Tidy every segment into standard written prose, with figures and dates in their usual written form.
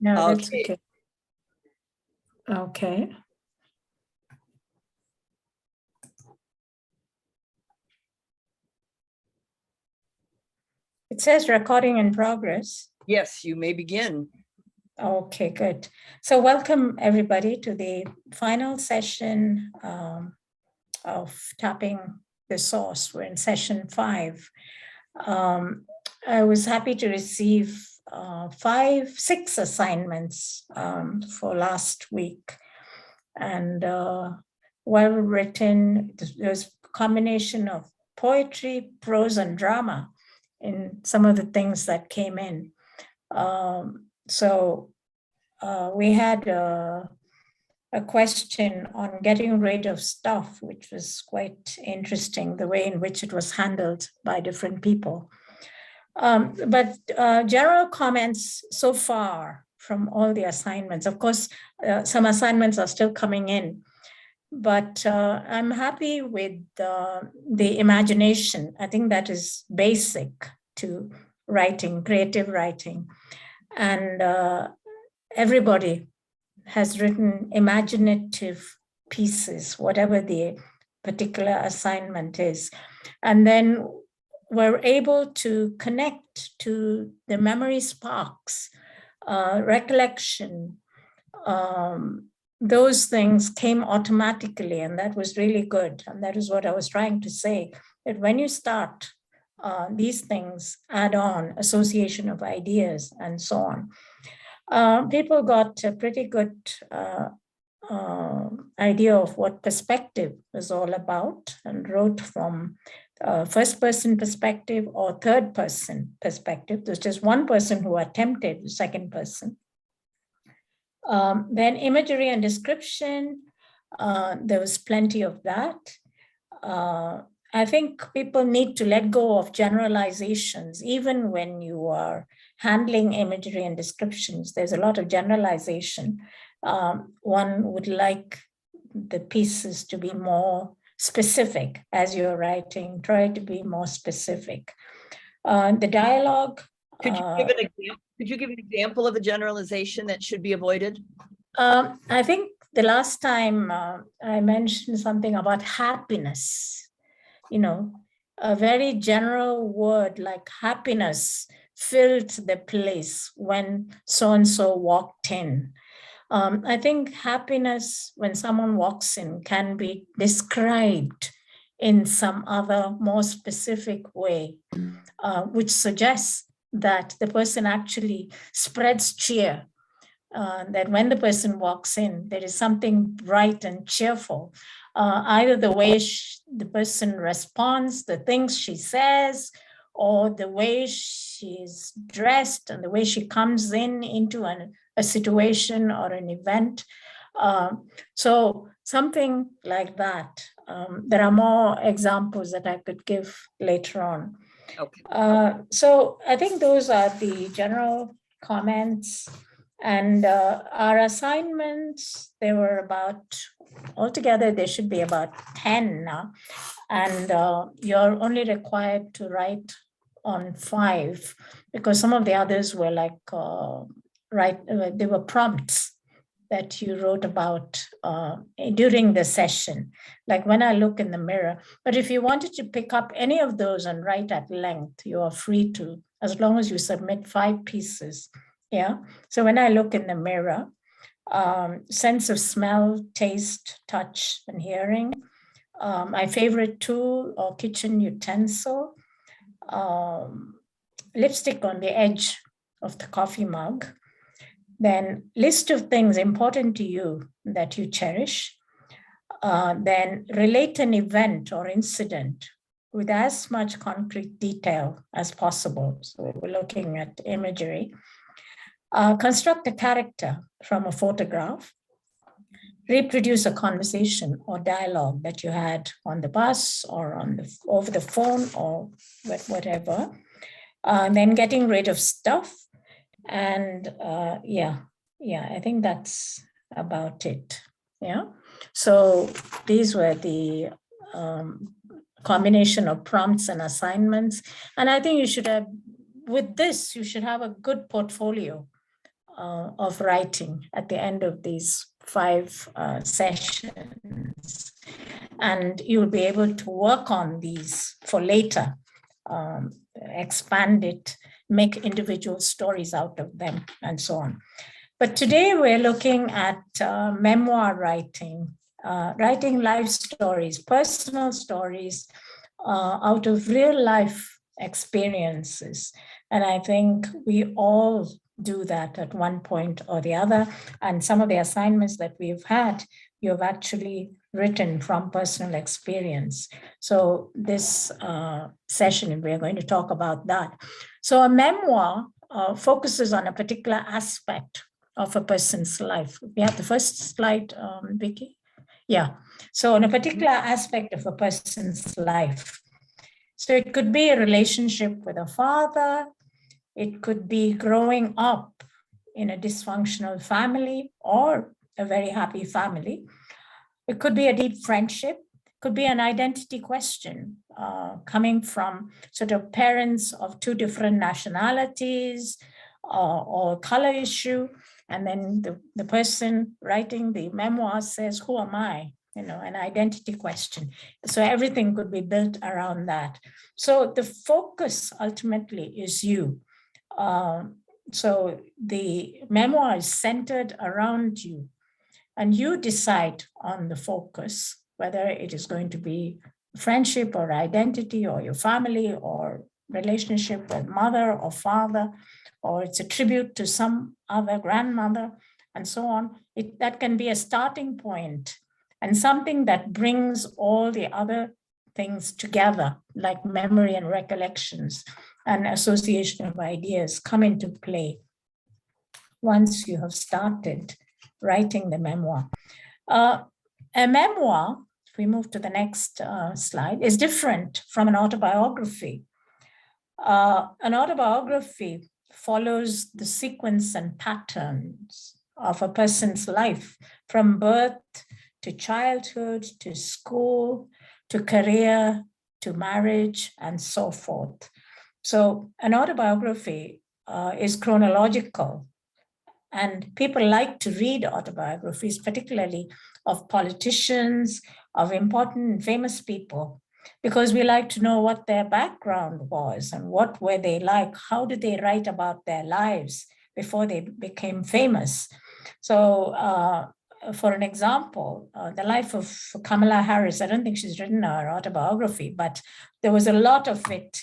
No, that's Okay. okay. Okay. It says recording in progress. Yes, you may begin. Okay, good. So welcome everybody to the final session of tapping the source. We're in session 5. I was happy to receive 6 assignments for last week, and well written. There's a combination of poetry, prose, and drama in some of the things that came in. So we had a question on getting rid of stuff, which was quite interesting, the way in which it was handled by different people. But general comments so far from all the assignments. Of course, some assignments are still coming in, but I'm happy with the imagination. I think that is basic to writing, creative writing. And everybody has written imaginative pieces, whatever the particular assignment is. And then we're able to connect to the memory sparks, recollection. Those things came automatically, and that was really good. And that is what I was trying to say, that when you start, these things add on, association of ideas and so on. People got a pretty good idea of what perspective was all about and wrote from first person perspective or third person perspective. There's just one person who attempted the second person. Then imagery and description, there was plenty of that. I think people need to let go of generalizations, even when you are handling imagery and descriptions. There's a lot of generalization. One would like the pieces to be more specific as you're writing. Try to be more specific. The dialogue. Could you give an example of a generalization that should be avoided? I think the last time I mentioned something about happiness. You know, a very general word like happiness filled the place when so-and-so walked in. I think happiness, when someone walks in, can be described in some other more specific way, which suggests that the person actually spreads cheer. That when the person walks in, there is something bright and cheerful. Either the way the person responds, the things she says, or the way she's dressed and the way she comes into a situation or an event. So something like that. There are more examples that I could give later on. Okay. So I think those are the general comments. And our assignments, there were about, altogether, there should be about 10 now. And you're only required to write on 5, because some of the others were like, they were prompts that you wrote about during the session, like when I look in the mirror. But if you wanted to pick up any of those and write at length, you are free to, as long as you submit 5 pieces. Yeah. So when I look in the mirror, sense of smell, taste, touch, and hearing. My favorite tool or kitchen utensil, lipstick on the edge of the coffee mug. Then list of things important to you that you cherish. Then relate an event or incident with as much concrete detail as possible. So we're looking at imagery. Construct a character from a photograph. Reproduce a conversation or dialogue that you had on the bus or over the phone or whatever. Then getting rid of stuff. And I think that's about it. Yeah. So these were the combination of prompts and assignments. And I think you should have, with this, you should have a good portfolio of writing at the end of these 5 sessions. And you'll be able to work on these for later, expand it, make individual stories out of them, and so on. But today we're looking at memoir writing, writing life stories, personal stories out of real life experiences. And I think we all do that at one point or the other. And some of the assignments that we've had, you've actually written from personal experience. So this session, we're going to talk about that. So a memoir focuses on a particular aspect of a person's life. We have the first slide, Vicky. Yeah. So on a particular aspect of a person's life. So it could be a relationship with a father. It could be growing up in a dysfunctional family or a very happy family. It could be a deep friendship. It could be an identity question coming from sort of parents of 2 different nationalities or color issue. And then the person writing the memoir says, who am I? You know, an identity question. So everything could be built around that. So the focus ultimately is you. So the memoir is centered around you, and you decide on the focus, whether it is going to be friendship or identity or your family or relationship with mother or father, or it's a tribute to some other grandmother and so on. That can be a starting point and something that brings all the other things together, like memory and recollections and association of ideas come into play once you have started writing the memoir. A memoir, if we move to the next slide, is different from an autobiography. An autobiography follows the sequence and patterns of a person's life from birth to childhood, to school, to career, to marriage, and so forth. So an autobiography is chronological, and people like to read autobiographies, particularly of politicians, of important and famous people, because we like to know what their background was and what were they like, how did they write about their lives before they became famous. So for an example, the life of Kamala Harris, I don't think she's written her autobiography, but there was a lot of it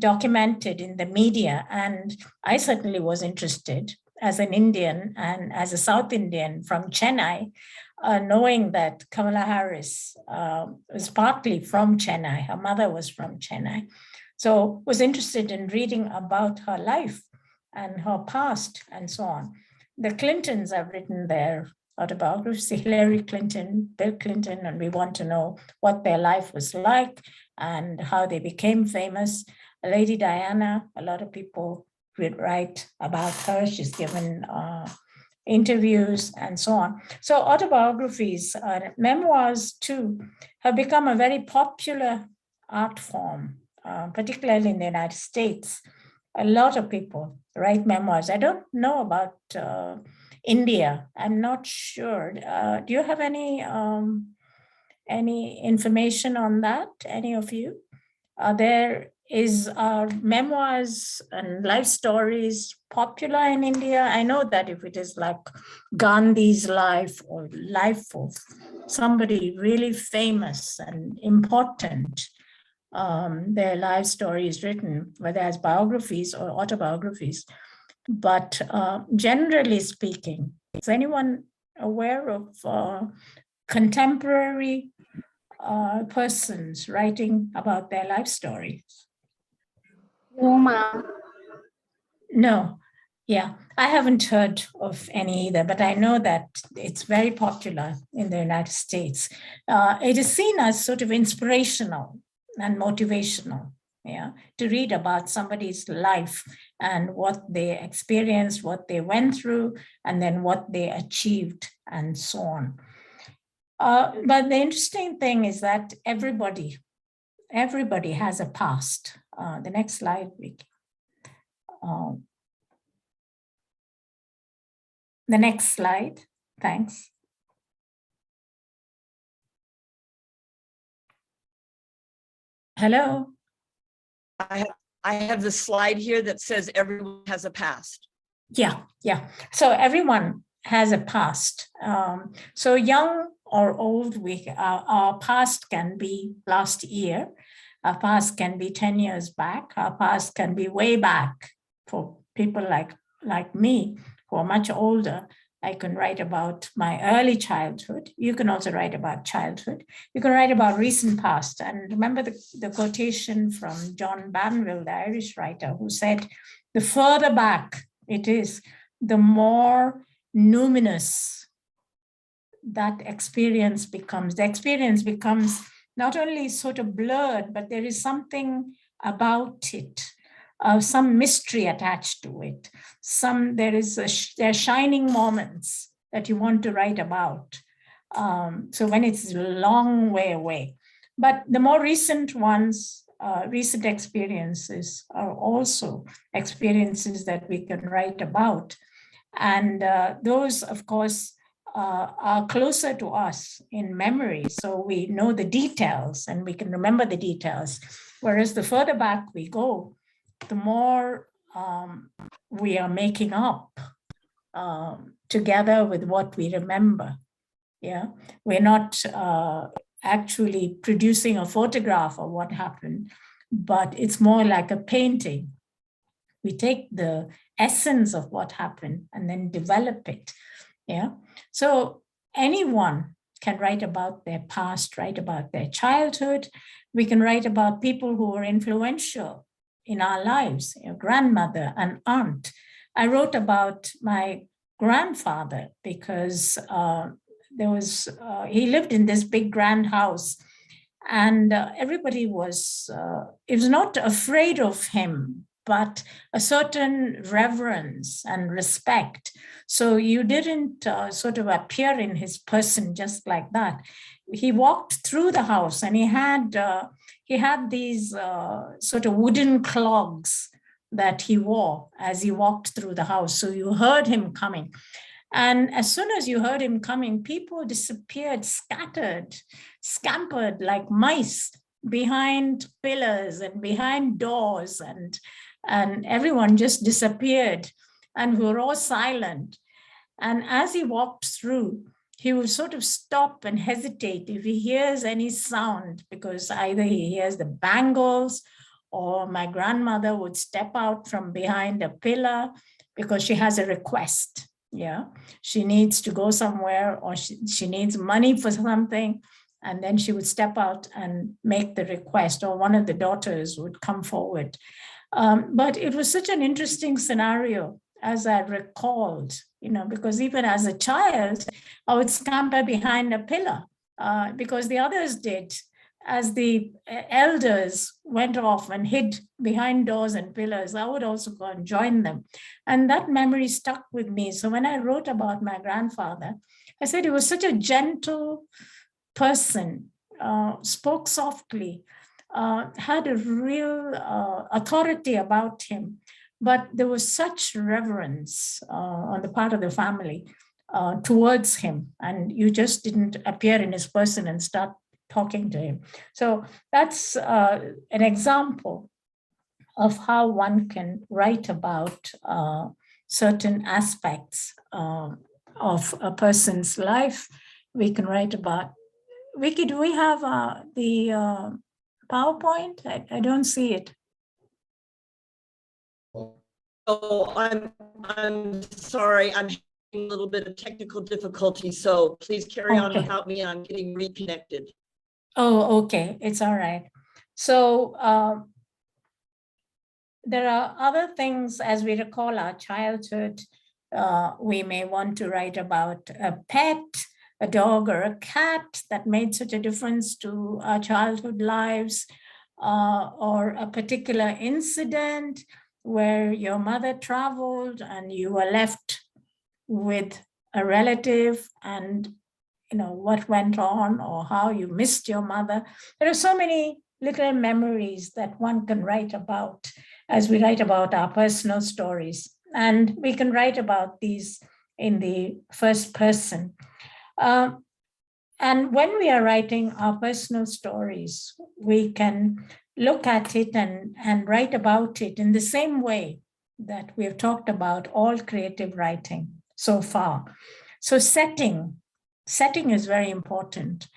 documented in the media. And I certainly was interested as an Indian and as a South Indian from Chennai, knowing that Kamala Harris was partly from Chennai. Her mother was from Chennai. So was interested in reading about her life and her past and so on. The Clintons have written their autobiographies, Hillary Clinton, Bill Clinton, and we want to know what their life was like and how they became famous. Lady Diana, a lot of people would write about her. She's given interviews and so on. So autobiographies, memoirs too, have become a very popular art form, particularly in the United States. A lot of people write memoirs. I don't know about India. I'm not sure. Do you have any information on that, any of you? There is memoirs and life stories popular in India? I know that if it is like Gandhi's life or life of somebody really famous and important, their life story is written, whether as biographies or autobiographies. But generally speaking, is anyone aware of contemporary persons writing about their life stories? No, ma'am. No. Yeah, I haven't heard of any either, but I know that it's very popular in the United States. It is seen as sort of inspirational and motivational, yeah, to read about somebody's life and what they experienced, what they went through, and then what they achieved, and so on. But the interesting thing is that everybody has a past. The next slide, Vicky. The next slide, thanks. Hello? I have the slide here that says everyone has a past. Yeah. So everyone has a past. So young or old, our past can be last year. Our past can be 10 years back. Our past can be way back. For people like me, who are much older, I can write about my early childhood. You can also write about childhood. You can write about recent past. And remember the quotation from John Banville, the Irish writer, who said, the further back it is, the more numinous that experience becomes. The experience becomes not only sort of blurred, but there is something about it, some mystery attached to it. There are shining moments that you want to write about. So when it's a long way away, but the more recent ones, recent experiences are also experiences that we can write about. And those, of course, are closer to us in memory. So we know the details and we can remember the details. Whereas the further back we go, the more we are making up together with what we remember. Yeah, we're not actually producing a photograph of what happened, but it's more like a painting. We take the essence of what happened and then develop it. Yeah, so anyone can write about their past, write about their childhood. We can write about people who were influential in our lives, your grandmother and aunt. I wrote about my grandfather because he lived in this big grand house, and everybody was not afraid of him, but a certain reverence and respect. So you didn't sort of appear in his person just like that. He walked through the house and he had these sort of wooden clogs that he wore as he walked through the house. So you heard him coming. And as soon as you heard him coming, people disappeared, scattered, scampered like mice behind pillars and behind doors, and everyone just disappeared, and we were all silent. And as he walked through, he would sort of stop and hesitate if he hears any sound, because either he hears the bangles or my grandmother would step out from behind a pillar because she has a request. Yeah, she needs to go somewhere, or she needs money for something. And then she would step out and make the request, or one of the daughters would come forward. But it was such an interesting scenario, as I recalled, because even as a child, I would scamper behind a pillar because the others did. As the elders went off and hid behind doors and pillars, I would also go and join them. And that memory stuck with me. So when I wrote about my grandfather, I said he was such a gentle person, spoke softly, had a real authority about him, but there was such reverence on the part of the family towards him, and you just didn't appear in his person and start talking to him. So that's an example of how one can write about certain aspects of a person's life. We can write about, Vicky, do we have the PowerPoint? I don't see it. Oh, I'm sorry. I'm having a little bit of technical difficulty, so please carry on without me. I'm getting reconnected. Oh, okay. It's all right. So there are other things as we recall our childhood. We may want to write about a pet, a dog or a cat that made such a difference to our childhood lives, or a particular incident where your mother traveled and you were left with a relative, and what went on or how you missed your mother. There are so many little memories that one can write about as we write about our personal stories. And we can write about these in the first person. And when we are writing our personal stories, we can look at it and write about it in the same way that we have talked about all creative writing so far. So setting is very important.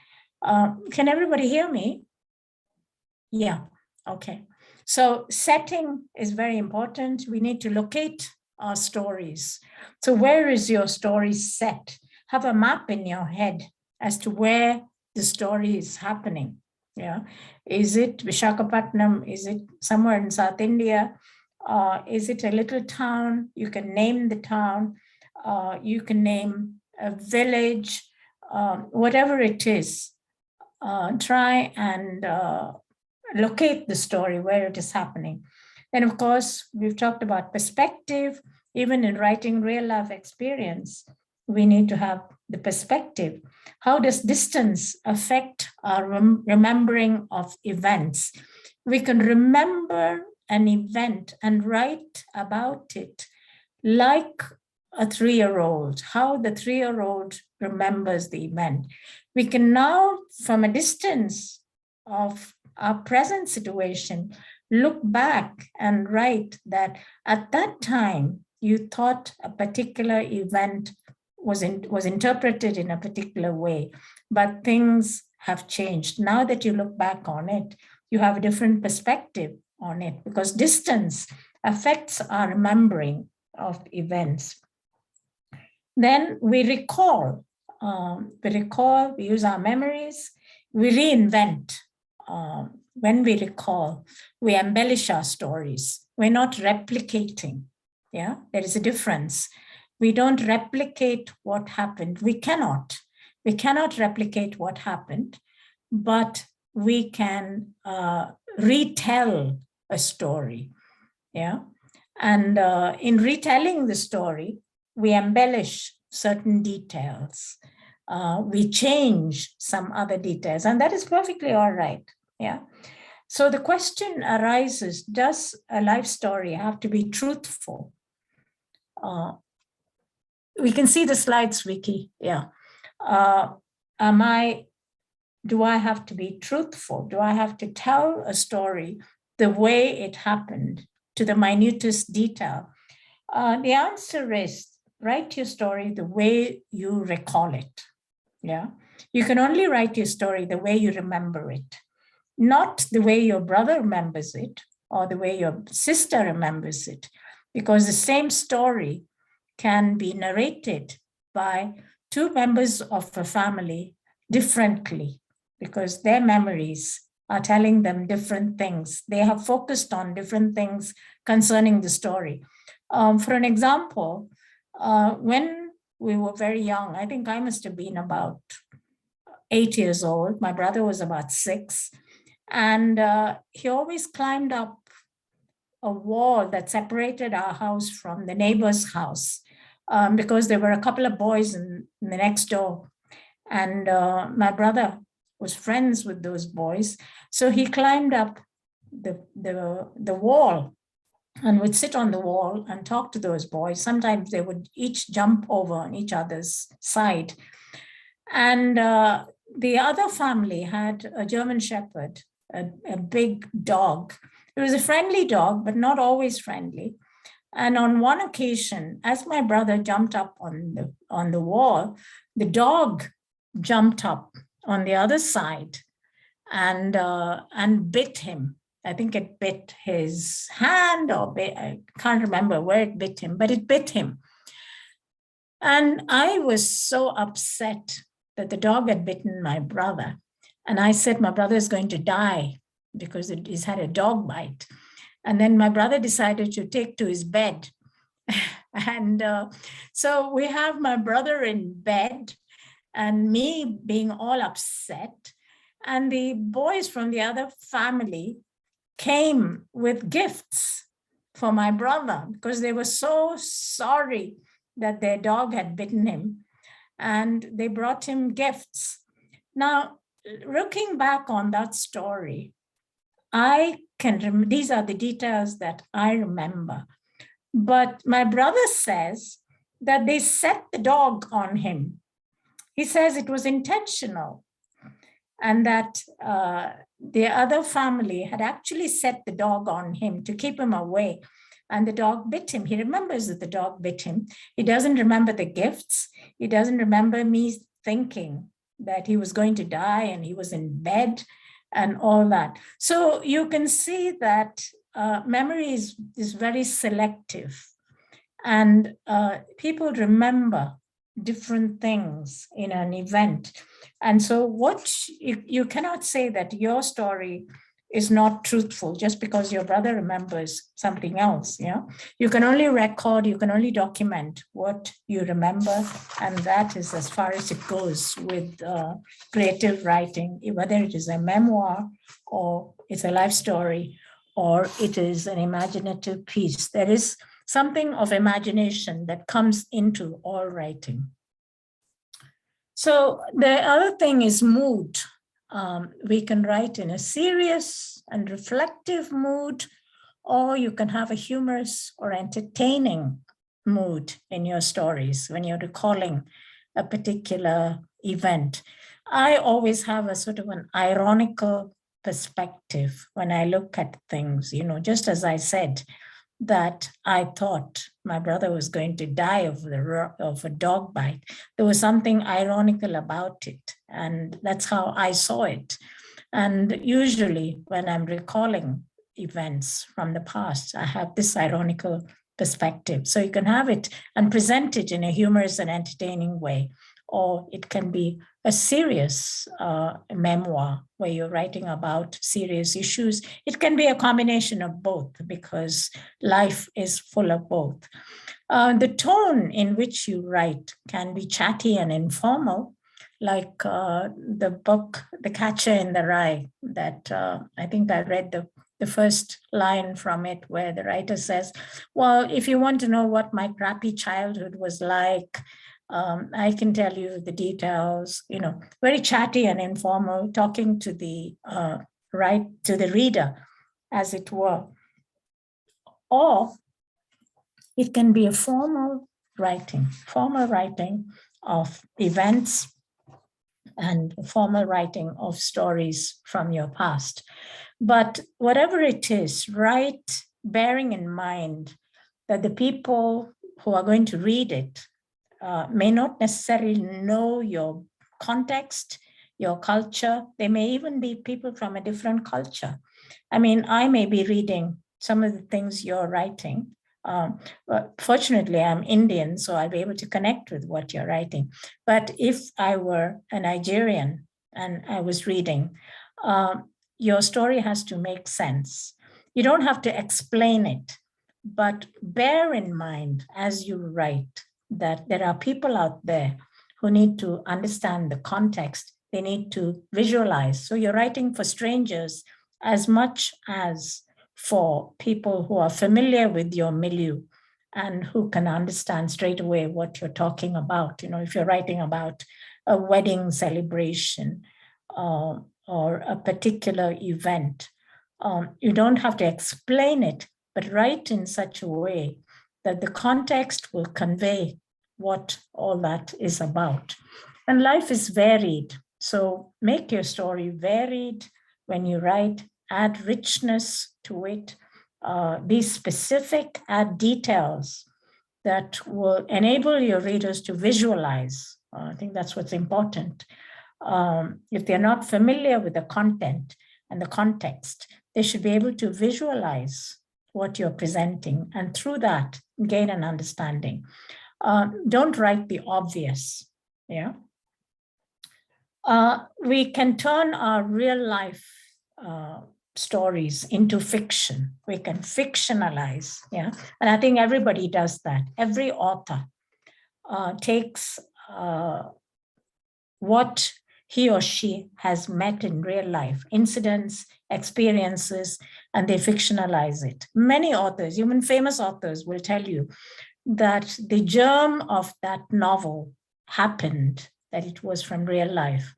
Can everybody hear me? Yeah, okay. So setting is very important. We need to locate our stories. So where is your story set? Have a map in your head as to where the story is happening. Yeah, is it Vishakhapatnam? Is it somewhere in South India? Is it a little town? You can name the town. You can name a village, whatever it is. Try and locate the story where it is happening. And of course, we've talked about perspective. Even in writing real life experience, we need to have the perspective. How does distance affect our remembering of events? We can remember an event and write about it like a 3-year-old, how the 3-year-old remembers the event. We can now, from a distance of our present situation, look back and write that at that time, you thought a particular event was interpreted in a particular way, but things have changed. Now that you look back on it, you have a different perspective on it because distance affects our remembering of events. Then we recall, we use our memories, we reinvent. When we recall, we embellish our stories. We're not replicating. Yeah, there is a difference. We don't replicate what happened. We cannot replicate what happened, but we can retell a story. Yeah, and in retelling the story, we embellish certain details. We change some other details, and that is perfectly all right. Yeah. So the question arises, does a life story have to be truthful? We can see the slides, Vicky. Yeah. Do I have to be truthful? Do I have to tell a story the way it happened to the minutest detail? The answer is write your story the way you recall it. Yeah. You can only write your story the way you remember it, not the way your brother remembers it or the way your sister remembers it, because the same story can be narrated by two members of a family differently because their memories are telling them different things. They have focused on different things concerning the story. For an example, when we were very young, I think I must have been about 8 years old. My brother was about 6. And he always climbed up a wall that separated our house from the neighbor's house because there were a couple of boys in the next door. And my brother was friends with those boys. So he climbed up the wall and would sit on the wall and talk to those boys. Sometimes they would each jump over on each other's side. And the other family had a German Shepherd, a big dog. It was a friendly dog, but not always friendly. And on one occasion, as my brother jumped up on the wall, the dog jumped up on the other side and bit him. I think it bit his hand I can't remember where it bit him, but it bit him. And I was so upset that the dog had bitten my brother. And I said, my brother is going to die because he's had a dog bite. And then my brother decided to take to his bed. And so we have my brother in bed and me being all upset. And the boys from the other family came with gifts for my brother because they were so sorry that their dog had bitten him. And they brought him gifts. Now, looking back on that story, these are the details that I remember. But my brother says that they set the dog on him. He says it was intentional, and that the other family had actually set the dog on him to keep him away. And the dog bit him. He remembers that the dog bit him. He doesn't remember the gifts. He doesn't remember me thinking that he was going to die and he was in bed and all that. So you can see that memory is very selective, and people remember different things in an event. And so what you cannot say that your story is not truthful just because your brother remembers something else. You can only record, you can only document what you remember, and that is as far as it goes with creative writing, whether it is a memoir or it's a life story or it is an imaginative piece. There is something of imagination that comes into all writing. So the other thing is mood. We can write in a serious and reflective mood, or you can have a humorous or entertaining mood in your stories when you're recalling a particular event. I always have a sort of an ironical perspective when I look at things, just as I said, that I thought my brother was going to die of a dog bite. There was something ironical about it, and that's how I saw it. And usually when I'm recalling events from the past, I have this ironical perspective. So you can have it and present it in a humorous and entertaining way, or it can be a serious memoir where you're writing about serious issues. It can be a combination of both because life is full of both. The tone in which you write can be chatty and informal, like the book, The Catcher in the Rye, that I think I read the first line from it, where the writer says, well, if you want to know what my crappy childhood was like, I can tell you the details, very chatty and informal, talking to the reader, as it were. Or it can be a formal writing of events and formal writing of stories from your past. But whatever it is, write bearing in mind that the people who are going to read it may not necessarily know your context, your culture. They may even be people from a different culture. I mean, I may be reading some of the things you're writing. But fortunately, I'm Indian, so I'll be able to connect with what you're writing. But if I were a Nigerian and I was reading, your story has to make sense. You don't have to explain it, but bear in mind as you write that there are people out there who need to understand the context. They need to visualize. So you're writing for strangers as much as for people who are familiar with your milieu and who can understand straight away what you're talking about. If you're writing about a wedding celebration or a particular event, you don't have to explain it, but write in such a way that the context will convey what all that is about. And life is varied. So make your story varied when you write, add richness to it, be specific, add details that will enable your readers to visualize. I think that's what's important. If they're not familiar with the content and the context, they should be able to visualize what you're presenting, and through that, gain an understanding. Don't write the obvious. We can turn our real life stories into fiction. We can fictionalize, and I think everybody does that. Every author takes what he or she has met in real life, incidents, experiences, and they fictionalize it. Many authors, even famous authors, will tell you that the germ of that novel happened, that it was from real life.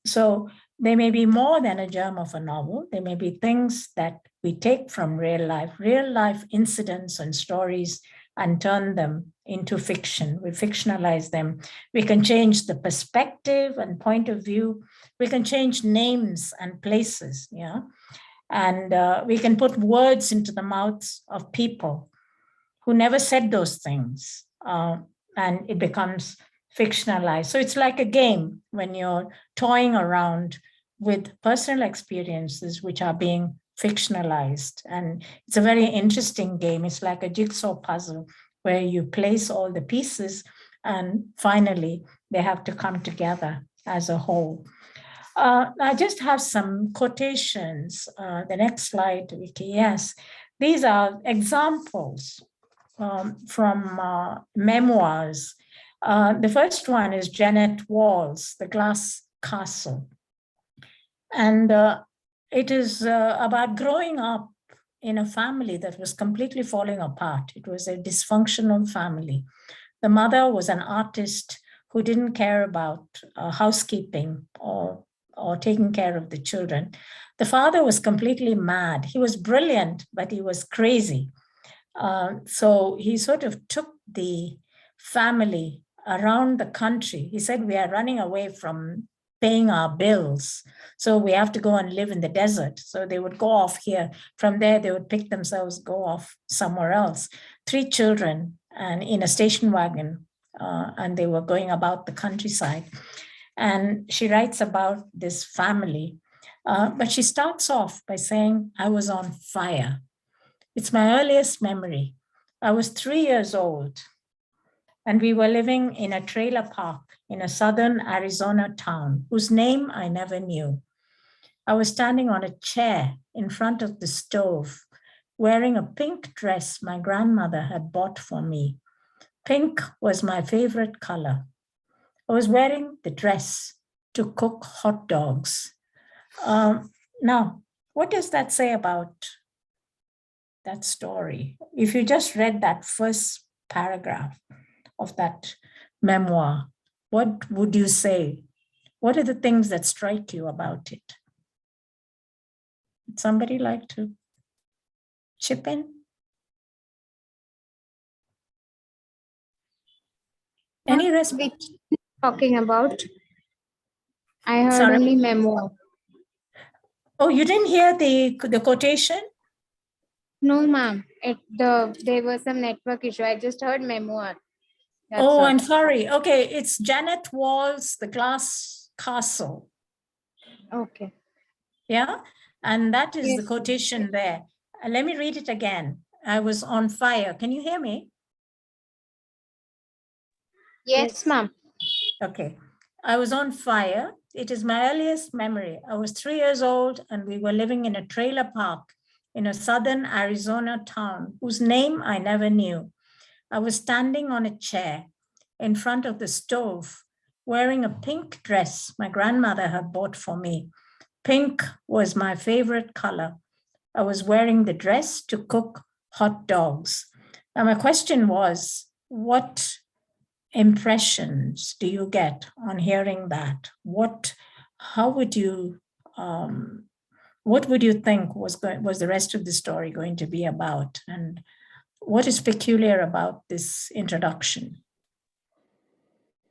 So there may be more than a germ of a novel. There may be things that we take from real life incidents and stories and turn them into fiction. We fictionalize them. We can change the perspective and point of view. We can change names and places, yeah? And we can put words into the mouths of people who never said those things, and it becomes fictionalized. So it's like a game when you're toying around with personal experiences which are being fictionalized. And it's a very interesting game. It's like a jigsaw puzzle where you place all the pieces and finally they have to come together as a whole. I just have some quotations. The next slide, Vicky. Yes, these are examples from memoirs. The first one is Janet Wall's The Glass Castle. And it is about growing up in a family that was completely falling apart. It was a dysfunctional family. The mother was an artist who didn't care about housekeeping or taking care of the children. The father was completely mad. He was brilliant, but he was crazy. So he sort of took the family around the country. He said, we are running away from paying our bills, so we have to go and live in the desert. So they would go off here. From there, they would pick themselves, go off somewhere else. 3 children and in a station wagon, and they were going about the countryside. And she writes about this family, but she starts off by saying, I was on fire. It's my earliest memory. I was 3 years old, and we were living in a trailer park in a southern Arizona town whose name I never knew. I was standing on a chair in front of the stove, wearing a pink dress my grandmother had bought for me. Pink was my favorite color. I was wearing the dress to cook hot dogs. Now, what does that say about that story? If you just read that first paragraph of that memoir, what would you say? What are the things that strike you about it? Would somebody like to chip in? Any response? Which talking about? I heard Sorry? only memoir. Oh, you didn't hear the quotation? No, ma'am. There was some network issue. I just heard memoir. That's Oh, all. I'm sorry. Okay, it's Janet Wall's The Glass Castle. Okay. Yeah, and that is Yes, the ma'am. quotation there. Let me read it again. I was on fire. Can you hear me? Yes, ma'am. Okay. I was on fire. It is my earliest memory. I was 3 years old and we were living in a trailer park in a southern Arizona town whose name I never knew. I was standing on a chair in front of the stove, wearing a pink dress my grandmother had bought for me. Pink was my favorite color. I was wearing the dress to cook hot dogs. And my question was, what impressions do you get on hearing that? What would you think was the rest of the story going to be about? And what is peculiar about this introduction?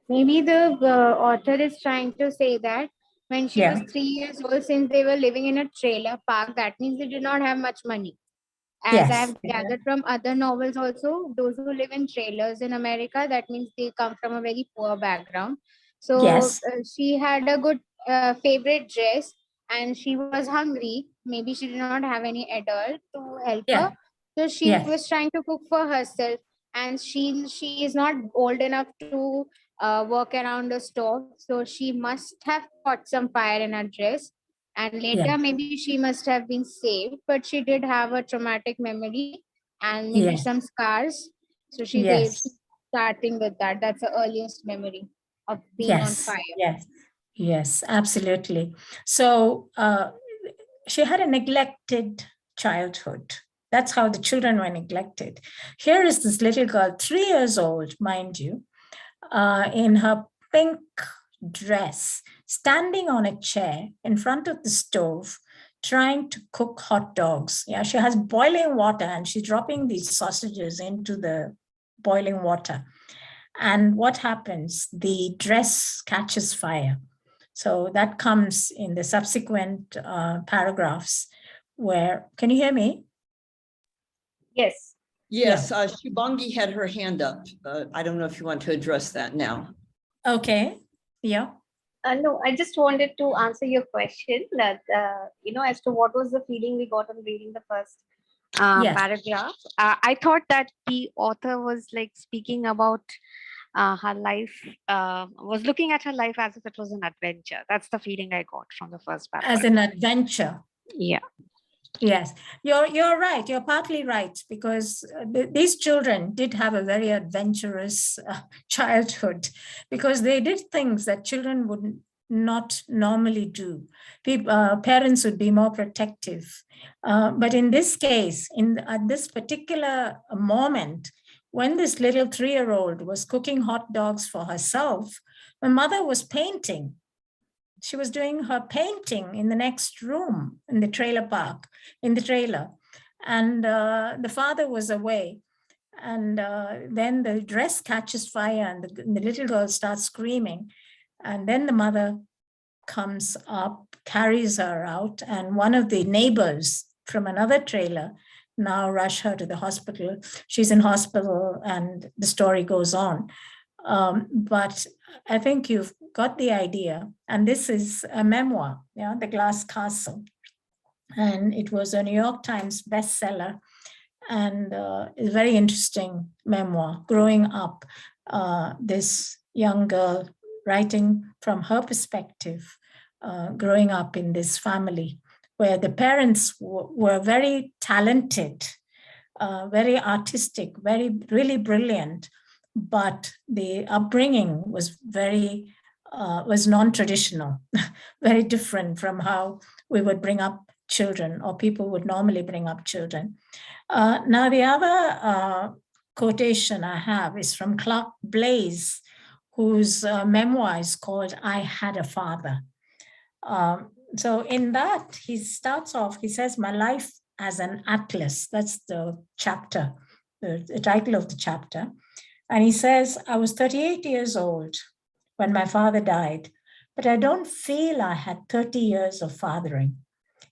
Maybe the author is trying to say that when she was 3 years old, since they were living in a trailer park, that means they did not have much money. As Yes. I've gathered from other novels also, those who live in trailers in America, that means they come from a very poor background. So Yes. she had a good favorite dress and she was hungry. Maybe she did not have any adult to help Yeah. her. So she Yes. was trying to cook for herself, and she is not old enough to work around the stove. So she must have caught some fire in her dress, and later Yeah. maybe she must have been saved, but she did have a traumatic memory and maybe Yes. some scars. So she's Yes. starting with that. That's the earliest memory of being on Yes. fire. Yes. Yes, absolutely. So she had a neglected childhood. That's how the children were neglected. Here is this little girl, 3 years old, mind you, in her pink dress, standing on a chair in front of the stove, trying to cook hot dogs. Yeah, she has boiling water and she's dropping these sausages into the boiling water. And what happens? The dress catches fire. So that comes in the subsequent paragraphs where, can you hear me? Yes. Yes, Shubhangi had her hand up. I don't know if you want to address that now. Okay, yeah. No, I just wanted to answer your question that, as to what was the feeling we got on reading the first Yes. paragraph. I thought that the author was like speaking about her life, was looking at her life as if it was an adventure. That's the feeling I got from the first paragraph. As an adventure. Yeah. Yes, you're right. You're partly right, because these children did have a very adventurous childhood, because they did things that children would not normally do. Parents would be more protective. But in this case, at this particular moment, when this little 3-year-old was cooking hot dogs for herself, my mother was painting. She was doing her painting in the next room in the trailer park, in the trailer. And the father was away. And then the dress catches fire and the little girl starts screaming. And then the mother comes up, carries her out, and one of the neighbors from another trailer now rush her to the hospital. She's in hospital and the story goes on. But I think you've got the idea. And this is a memoir, yeah, The Glass Castle. And it was a New York Times bestseller. And it's a very interesting memoir. Growing up, this young girl writing from her perspective, growing up in this family where the parents were very talented, very artistic, really brilliant, but the upbringing was was non-traditional, very different from how we would bring up children, or people would normally bring up children. Now, the other quotation I have is from Clark Blaze, whose memoir is called I Had a Father. So in that, he starts off, he says, my life as an atlas. That's the chapter, the title of the chapter. And he says, I was 38 years old when my father died, but I don't feel I had 30 years of fathering.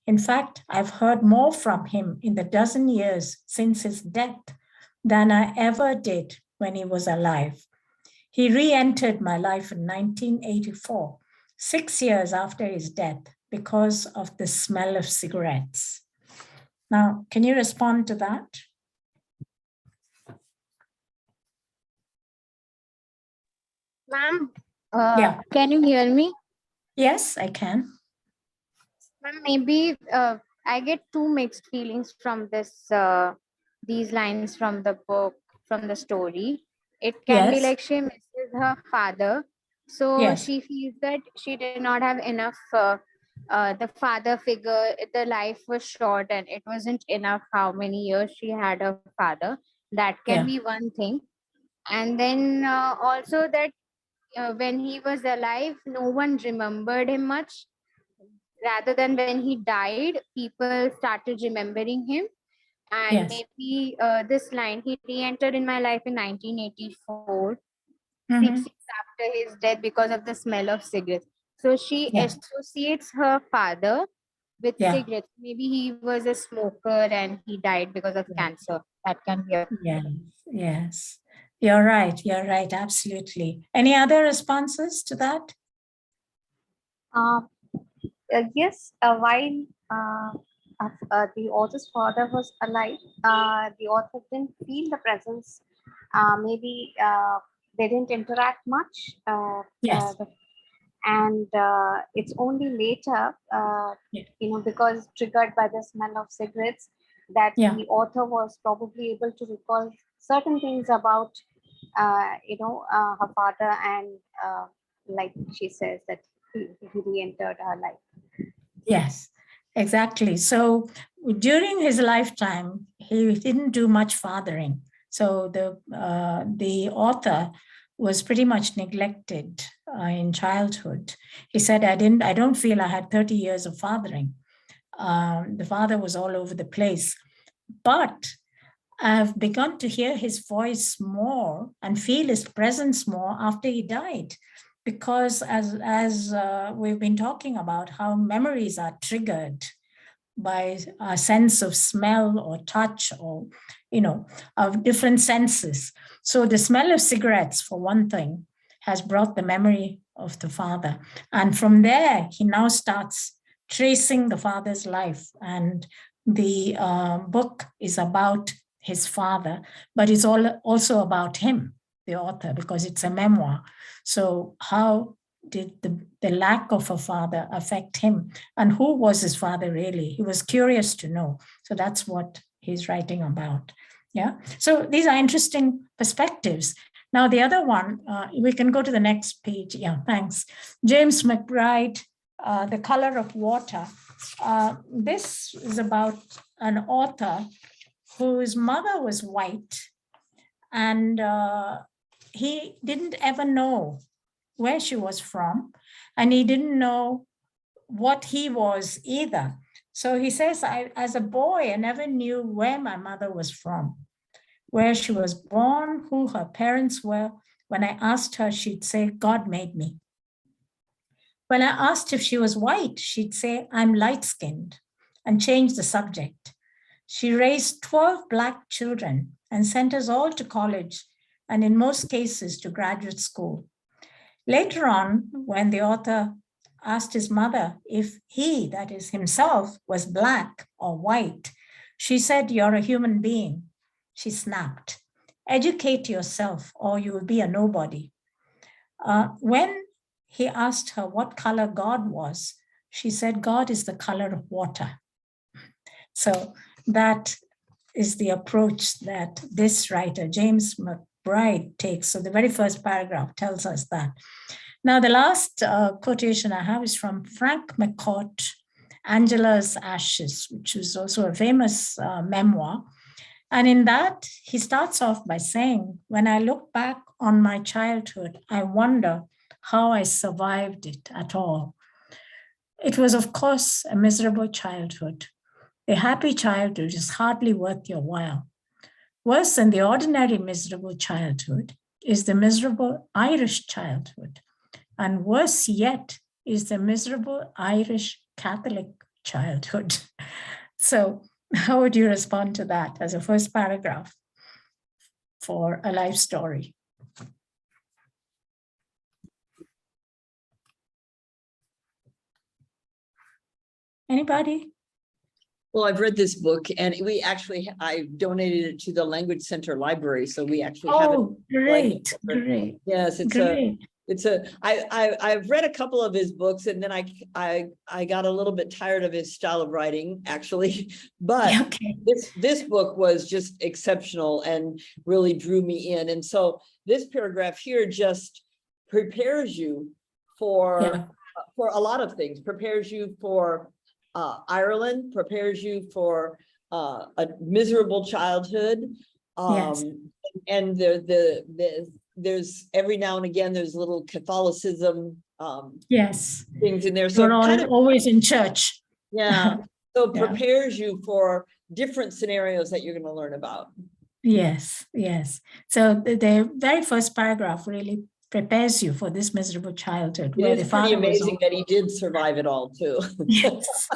In fact, I've heard more from him in the dozen years since his death than I ever did when he was alive. He re-entered my life in 1984, 6 years after his death, because of the smell of cigarettes. Now, can you respond to that? Ma'am, Yeah. can you hear me? Yes, I can. Ma'am, maybe I get two mixed feelings from these lines from the book, from the story. It can be Yes. like she misses her father, so Yes. she feels that she did not have enough. The father figure, the life was short, and it wasn't enough how many years she had a father. That can be one thing, and then also that when he was alive, no one remembered him much. Rather than when he died, people started remembering him. And Yes. maybe this line, he re-entered in my life in 1984, Mhm. 6 years after his death, because of the smell of cigarettes. So she Yeah. associates her father with Yeah. cigarettes. Maybe he was a smoker and he died because of cancer. That can be a... Yes. Yes. You're right. You're right. Absolutely. Any other responses to that? Yes, while the author's father was alive, the author didn't feel the presence. Maybe they didn't interact much. Yes. And it's only later, Yeah. because triggered by the smell of cigarettes, that Yeah. the author was probably able to recall certain things about, her father, and like she says that he re-entered her life. Yes, exactly. So during his lifetime, he didn't do much fathering. So the author was pretty much neglected in childhood. He said, I don't feel I had 30 years of fathering. The father was all over the place. But I've begun to hear his voice more and feel his presence more after he died. Because as we've been talking about how memories are triggered by a sense of smell or touch or, of different senses. So the smell of cigarettes, for one thing, has brought the memory of the father. And from there, he now starts tracing the father's life. And the book is about his father, but it's also about him, the author, because it's a memoir. So how did the lack of a father affect him? And who was his father really? He was curious to know. So that's what he's writing about. Yeah. So these are interesting perspectives. Now, the other one, we can go to the next page. Yeah, thanks. James McBride, The Color of Water. This is about an author whose mother was white, and he didn't ever know where she was from, and he didn't know what he was either. So he says, as a boy, I never knew where my mother was from, where she was born, who her parents were. When I asked her, she'd say, God made me. When I asked if she was white, she'd say, I'm light-skinned, and change the subject. She raised 12 Black children and sent us all to college, and in most cases to graduate school. Later on, when the author asked his mother if he, that is himself, was Black or white, she said, you're a human being. She snapped. Educate yourself or you will be a nobody. When he asked her what color God was, she said, God is the color of water. So that is the approach that this writer, James McBride, takes. So the very first paragraph tells us that. Now, the last quotation I have is from Frank McCourt, Angela's Ashes, which is also a famous memoir. And in that, he starts off by saying, when I look back on my childhood, I wonder how I survived it at all. It was, of course, a miserable childhood. A happy childhood is hardly worth your while. Worse than the ordinary miserable childhood is the miserable Irish childhood. And worse yet is the miserable Irish Catholic childhood. So how would you respond to that as a first paragraph for a life story? Anybody? Well, I've read this book and I donated it to the Language Center Library. So we actually have it. Oh, great, great. Yes, I've read a couple of his books, and then I got a little bit tired of his style of writing, actually. But okay. this book was just exceptional and really drew me in. And so this paragraph here just prepares you for a lot of things, prepares you for Ireland, prepares you for a miserable childhood. Yes. And there's every now and again, there's little Catholicism yes. things in there. So we're always in church. Yeah. So it prepares you for different scenarios that you're going to learn about. Yes, yes. So the very first paragraph really prepares you for this miserable childhood. It is pretty amazing that he did survive it all too. Yes.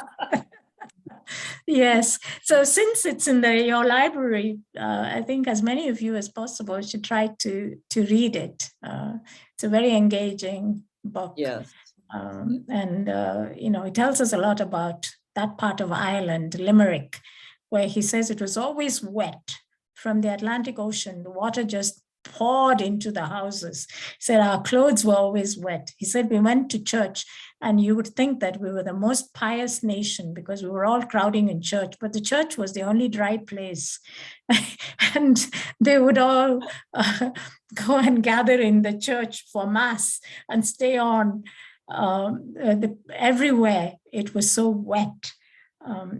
Yes. So since it's in your library, I think as many of you as possible should try to read it. It's a very engaging book. Yes. And, it tells us a lot about that part of Ireland, Limerick, where he says it was always wet from the Atlantic Ocean. The water just poured into the houses. He said our clothes were always wet. He said we went to church and you would think that we were the most pious nation because we were all crowding in church, but the church was the only dry place. And they would all go and gather in the church for mass and stay on everywhere. It was so wet.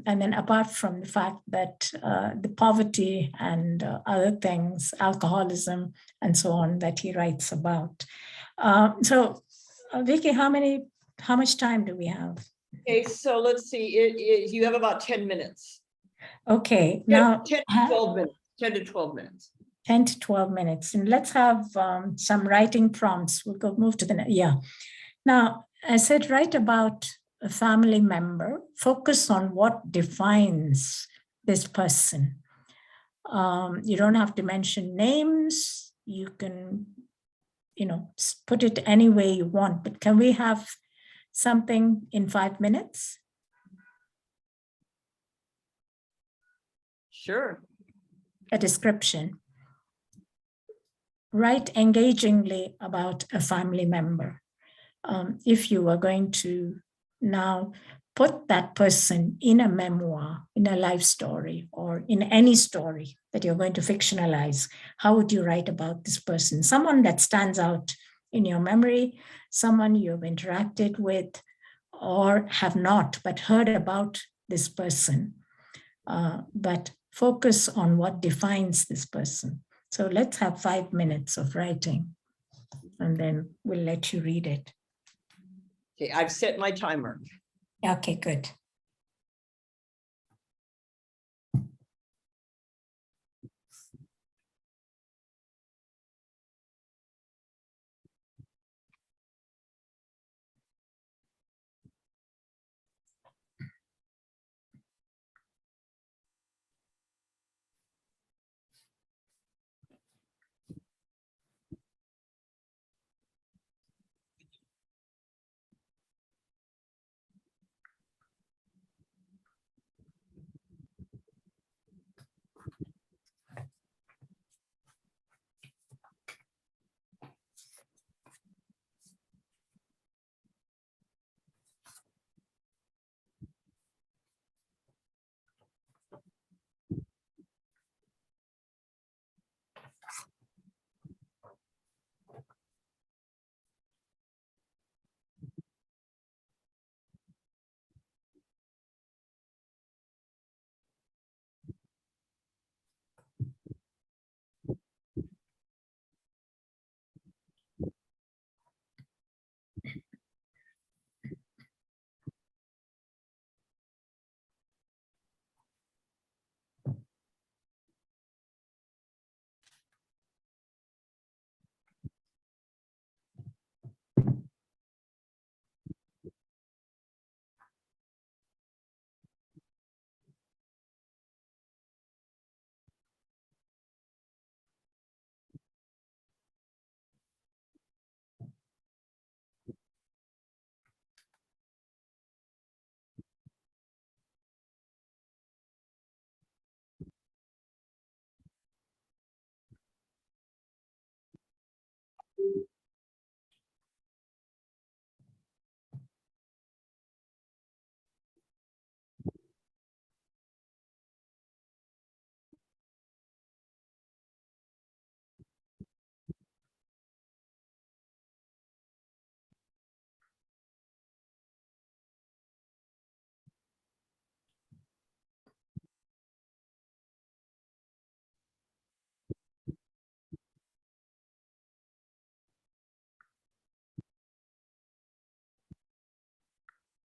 And then apart from the fact that the poverty and other things, alcoholism and so on that he writes about. So Vicky, how much time do we have? Okay, so let's see, you have about 10 minutes. Okay, Yeah, now 10 to 12 minutes. 10 to 12 minutes. 10 to 12 minutes. And let's have some writing prompts. We'll go move to the next. Yeah. Now, I said, write about a family member. Focus on what defines this person. You don't have to mention names. You can, put it any way you want. But can we have something in 5 minutes? Sure. A description. Write engagingly about a family member. If you are going to now put that person in a memoir, in a life story, or in any story that you're going to fictionalize, how would you write about this person? Someone that stands out in your memory, someone you've interacted with or have not, but heard about this person. But focus on what defines this person. So let's have 5 minutes of writing, and then we'll let you read it. Okay, I've set my timer. Okay, good.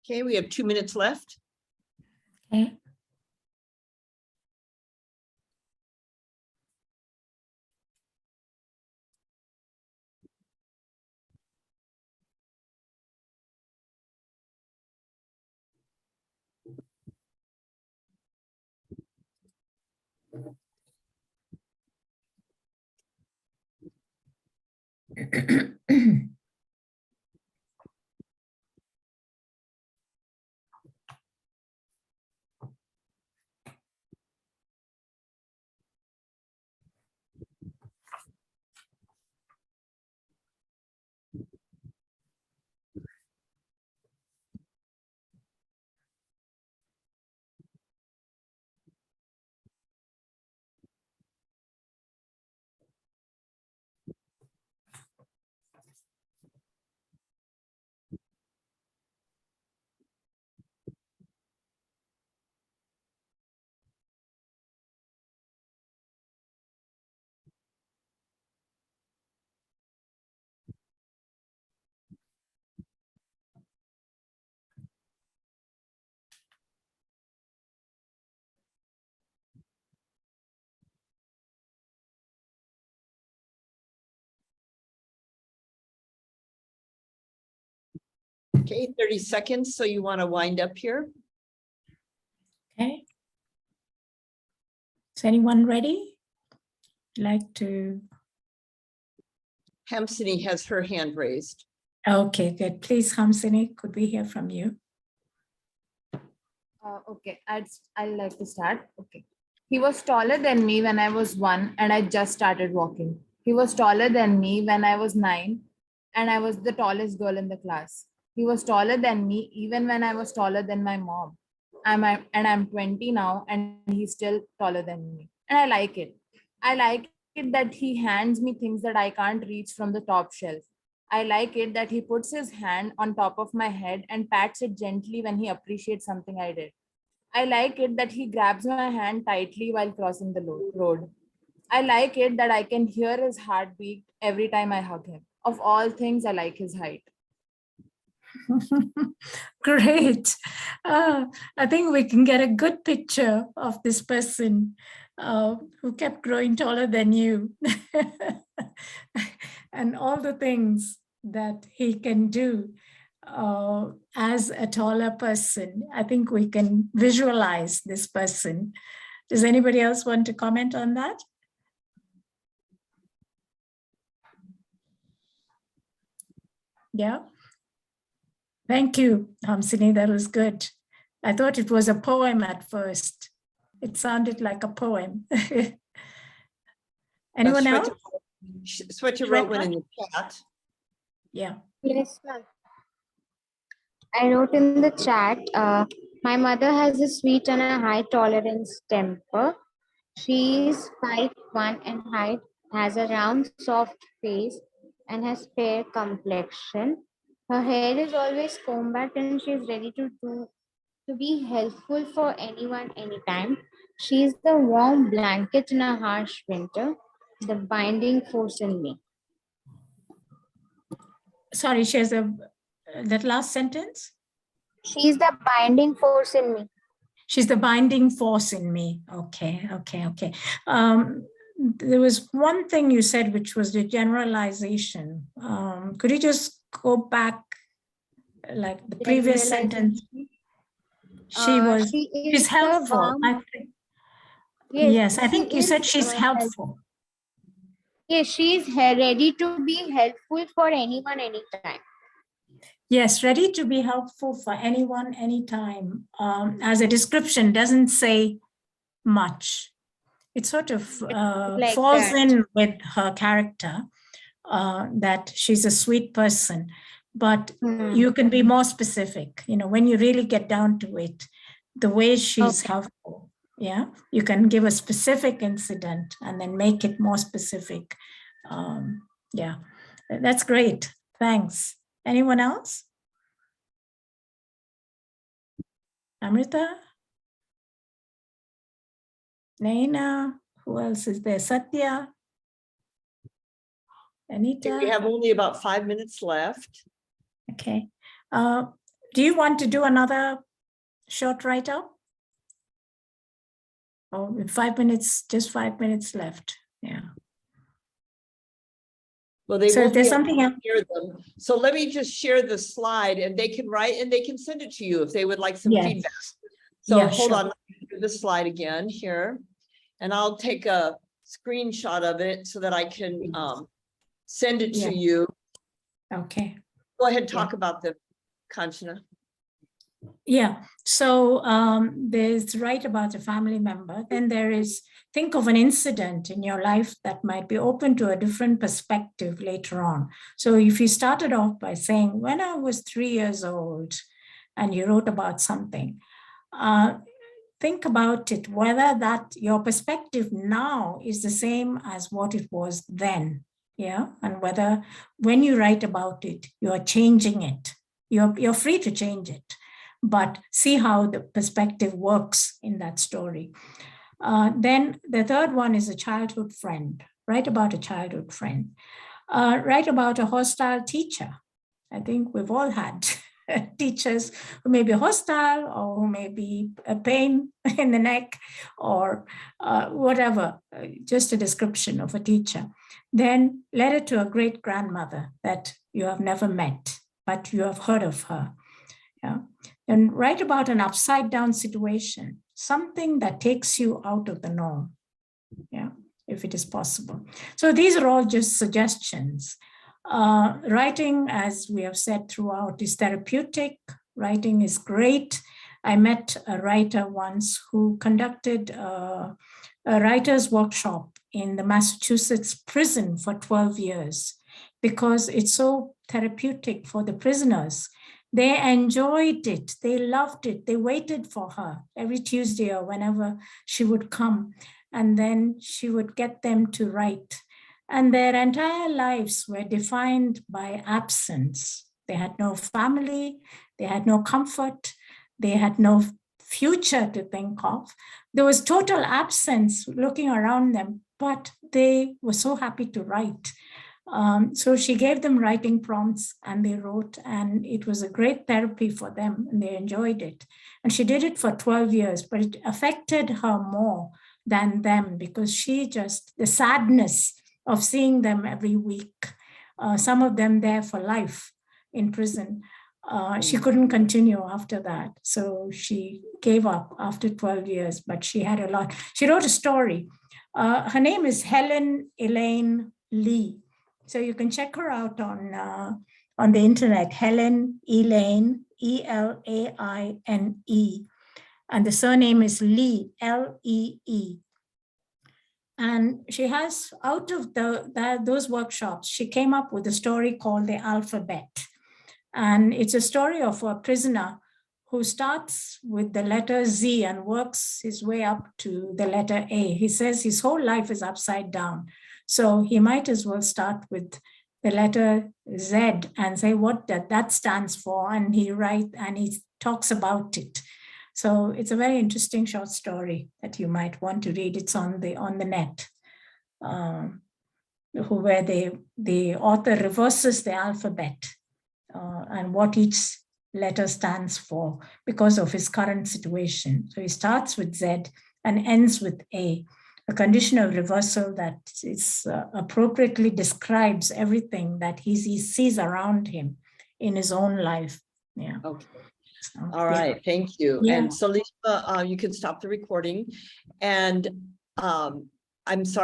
Okay, we have 2 minutes left. Okay. Okay, 30 seconds. So you want to wind up here? Okay. Is anyone ready? Like to? Hamsini has her hand raised. Okay, good. Please, Hamsini, could we hear from you? Okay, I'd like to start. Okay. He was taller than me when I was 1 and I just started walking. He was taller than me when I was 9 and I was the tallest girl in the class. He was taller than me even when I was taller than my mom. I'm 20 now and he's still taller than me. And I like it. I like it that he hands me things that I can't reach from the top shelf. I like it that he puts his hand on top of my head and pats it gently when he appreciates something I did. I like it that he grabs my hand tightly while crossing the road. I like it that I can hear his heartbeat every time I hug him. Of all things, I like his height. Great. I think we can get a good picture of this person who kept growing taller than you and all the things that he can do as a taller person. I think we can visualize this person. Does anybody else want to comment on that? Yeah. Thank you, Hamsini. That was good. I thought it was a poem at first. It sounded like a poem. Anyone else? Swetha wrote one in the chat. Yeah. Yes, ma'am. I wrote in the chat, my mother has a sweet and a high tolerance temper. She is 5'1" in height, has a round, soft face, and has fair complexion. Her hair is always combed back, and she is ready to be helpful for anyone, anytime. She is the warm blanket in a harsh winter, the binding force in me. Sorry, she has that last sentence? She is the binding force in me. She's the binding force in me. Okay. There was one thing you said, which was the generalization. Could you just go back, like the previous sentence? She's helpful. I think. Yes, I think you said she's helpful. Yes, she is ready to be helpful for anyone, anytime. Yes, ready to be helpful for anyone, anytime. As a description, doesn't say much. It sort of falls in with her character, that she's a sweet person, but you can be more specific. You know, when you really get down to it, the way she's helpful. Yeah, you can give a specific incident and then make it more specific. Yeah, that's great. Thanks. Anyone else? Amrita? Naina? Who else is there? Satya? Anita? We have only about 5 minutes left. Okay. Do you want to do another short write-up? Oh, 5 minutes, just 5 minutes left. Yeah. Well, they So will if there's be able something to else. hear them. So let me just share the slide and they can write and they can send it to you if they would like some Yes. feedback. So Yeah, hold sure. on, let me do this slide again here. And I'll take a screenshot of it so that I can send it Yeah. to you. Okay. Go ahead, talk about the Kanchana. Yeah, so there's write about a family member. Then there is, think of an incident in your life that might be open to a different perspective later on. So if you started off by saying, when I was 3 years old, and you wrote about something, think about it, whether that your perspective now is the same as what it was then. Yeah, and whether when you write about it, you are changing it. You're free to change it, but see how the perspective works in that story. Then the third one is a childhood friend. Write about a childhood friend. Write about a hostile teacher. I think we've all had teachers who may be hostile or who may be a pain in the neck or whatever, just a description of a teacher. Then letter to a great grandmother that you have never met. but you have heard of her. Yeah. And write about an upside down situation, something that takes you out of the norm. Yeah, if it is possible. So these are all just suggestions. Writing, as we have said throughout, is therapeutic. Writing is great. I met a writer once who conducted a writer's workshop in the Massachusetts prison for 12 years because it's so therapeutic for the prisoners. They enjoyed it. They loved it. They waited for her every Tuesday or whenever she would come. And then she would get them to write. And their entire lives were defined by absence. They had no family. They had no comfort. They had no future to think of. There was total absence looking around them, but they were so happy to write. So she gave them writing prompts and they wrote, and it was a great therapy for them and they enjoyed it. And she did it for 12 years, but it affected her more than them because the sadness of seeing them every week, some of them there for life in prison, she couldn't continue after that. So she gave up after 12 years, but she had a lot. She wrote a story. Her name is Helen Elaine Lee. So you can check her out on the internet, Helen Elaine, E-L-A-I-N-E. And the surname is Lee, L-E-E. And she has, out of those workshops, she came up with a story called The Alphabet. And it's a story of a prisoner who starts with the letter Z and works his way up to the letter A. He says his whole life is upside down. So he might as well start with the letter Z and say what that stands for. And he talks about it. So it's a very interesting short story that you might want to read. It's on the net, where the author reverses the alphabet and what each letter stands for because of his current situation. So he starts with Z and ends with A, a condition of reversal that is appropriately describes everything that he sees around him in his own life. Yeah. Okay. So, all right. Thank you. Yeah. And so Lisa, you can stop the recording. And I'm sorry.